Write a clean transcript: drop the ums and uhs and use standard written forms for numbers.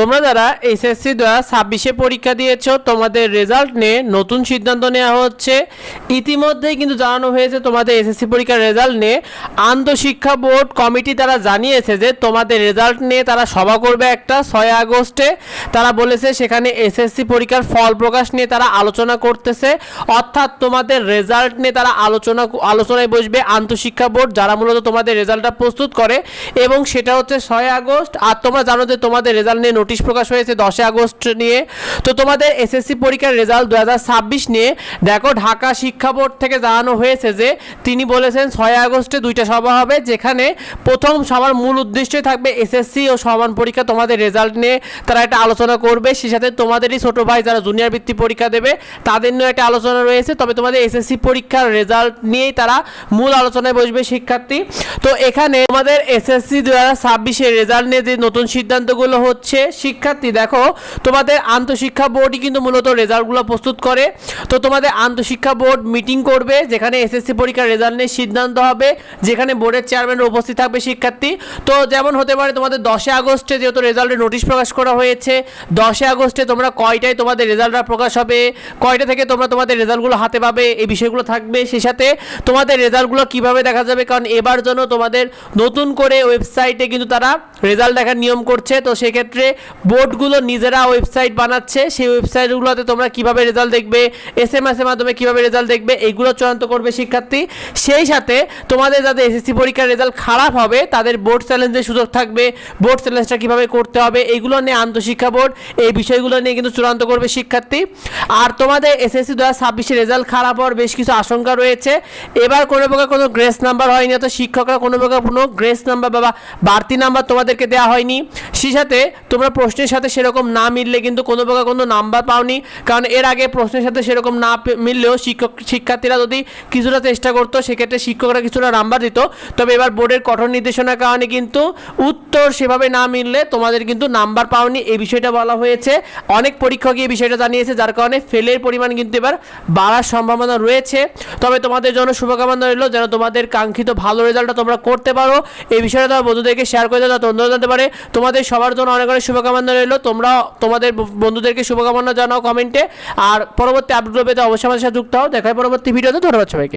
তোমরা যারা এসএসসি 2026 পরীক্ষা দিয়েছো তোমাদের রেজাল্ট নিয়ে নতুন সিদ্ধান্ত নেওয়া হচ্ছে। ইতিমধ্যেই কিন্তু জানানো হয়েছে তোমাদের এসএসসি পরীক্ষার রেজাল্ট নিয়ে আন্তঃশিক্ষা বোর্ড কমিটি তারা জানিয়েছে যে তোমাদের রেজাল্ট নিয়ে তারা সভা করবে একটা 6 আগস্টে। তারা বলেছে সেখানে এসএসসি পরীক্ষার ফল প্রকাশ নিয়ে তারা আলোচনা করতেছে, অর্থাৎ তোমাদের রেজাল্ট নিয়ে তারা আলোচনায় বসবে আন্তঃশিক্ষা বোর্ড, যারা মূলত তোমাদের রেজাল্টটা প্রস্তুত করে, এবং সেটা হচ্ছে 6 আগস্ট। আর তোমরা জানো যে তোমাদের রেজাল্ট নিয়ে নোটিশ প্রকাশ হয়েছে 10 আগস্ট নিয়ে। তো তোমাদের এসএসসি পরীক্ষার রেজাল্ট 2026 নিয়ে দেখো ঢাকা শিক্ষা বোর্ড থেকে জানানো হয়েছে যে তিনি বলেছেন 6 আগস্টে 2টা সভা হবে, যেখানে প্রথম সভার মূল উদ্দেশ্যই থাকবে এসএসসি ও সমান পরীক্ষা তোমাদের রেজাল্ট নিয়ে তারা একটা আলোচনা করবে। সে সাথে তোমাদেরই ছোটো ভাই যারা জুনিয়র বৃত্তি পরীক্ষা দেবে তাদের নিয়ে একটা আলোচনা রয়েছে। তবে তোমাদের এসএসসি পরীক্ষার রেজাল্ট নিয়েই তারা মূল আলোচনায় বসবে শিক্ষার্থী। তো এখানে তোমাদের এসএসসি 2026 রেজাল্ট নিয়ে যে নতুন সিদ্ধান্তগুলো হচ্ছে শিক্ষার্থী, দেখো তোমাদের আন্তঃশিক্ষা বোর্ডই কিন্তু মূলত রেজাল্টগুলো প্রস্তুত করে। তো তোমাদের আন্তঃশিক্ষা বোর্ড মিটিং করবে, যেখানে এসএসসি পরীক্ষার রেজাল্ট নিয়ে সিদ্ধান্ত হবে, যেখানে বোর্ডের চেয়ারম্যান উপস্থিত থাকবে শিক্ষার্থী। তো যেমন হতে পারে তোমাদের 10 আগস্টে যেহেতু রেজাল্টের নোটিশ প্রকাশ করা হয়েছে, 10 আগস্টে তোমরা কয়টায় তোমাদের রেজাল্টটা প্রকাশ হবে, কয়টা থেকে তোমরা তোমাদের রেজাল্টগুলো হাতে পাবে, এই বিষয়গুলো থাকবে। সেই সাথে তোমাদের রেজাল্টগুলো কিভাবে দেখা যাবে, কারণ এবার জন্য তোমাদের নতুন করে ওয়েবসাইটে কিন্তু তারা রেজাল্ট দেখার নিয়ম করছে। তো সেক্ষেত্রে বোর্ডগুলো নিজেরা ওয়েবসাইট বানাচ্ছে, সেই ওয়েবসাইটগুলোতে তোমরা কিভাবে রেজাল্ট দেখবে, SMS এর মাধ্যমে কিভাবে রেজাল্ট দেখবে, এইগুলো চূড়ান্ত করবে শিক্ষার্থী। সেই সাথে তোমাদের যাদের এসএসসি পরীক্ষার রেজাল্ট খারাপ হবে তাদের বোর্ড চ্যালেঞ্জের সুযোগ থাকবে, বোর্ড চ্যালেঞ্জটা কীভাবে করতে হবে এইগুলো নিয়ে আন্তঃশিক্ষা বোর্ড এই বিষয়গুলো নিয়ে কিন্তু চূড়ান্ত করবে শিক্ষার্থী। আর তোমাদের এসএসসি 2026 রেজাল্ট খারাপ হওয়ার বেশ কিছু আশঙ্কা রয়েছে। এবার কোনো প্রকার কোনো গ্রেস নাম্বার হয়নি, তো শিক্ষকরা কোনো প্রকার কোনো গ্রেস নাম্বার বা বাড়তি নাম্বার তোমাদেরকে দেওয়া হয়নি। সেই সাথে তোমরা প্রশ্নের সাথে সেরকম না মিললে কিন্তু কোনো প্রকার কোনো নাম্বার পাওনি, কারণ এর আগে প্রশ্নের সাথে সেরকম না মিললেও শিক্ষার্থীরা যদি কিছুটা চেষ্টা করতো সেক্ষেত্রে শিক্ষকরা কিছুটা নাম্বার দিত। তবে এবার বোর্ডের কঠোর নির্দেশনার কারণে কিন্তু উত্তর সেভাবে না মিললে তোমাদের কিন্তু নাম্বার পাওনি, এই বিষয়টা বলা হয়েছে। অনেক পরীক্ষকই এই বিষয়টা জানিয়েছে, যার কারণে ফেলের পরিমাণ কিন্তু এবার বাড়ার সম্ভাবনা রয়েছে। তবে তোমাদের জন্য শুভকামনা রইল যেন তোমাদের কাঙ্ক্ষিত ভালো রেজাল্টটা তোমরা করতে পারো। এই বিষয়টা তোমার বন্ধুদেরকে শেয়ার করে দাও যাতে অন্যরা জানতে পারে। তোমাদের সবার জন্য অনেক অনেক শুভকামনা রইল। তোমরা তোমাদের বন্ধুদেরকে শুভকামনা জানাও কমেন্টে। আর পরবর্তী আপডেট পেতে অবশ্যই আমাদের সাথে যুক্ত হও। দেখা হয় পরবর্তী ভিডিওতে। ধন্যবাদ সবাইকে।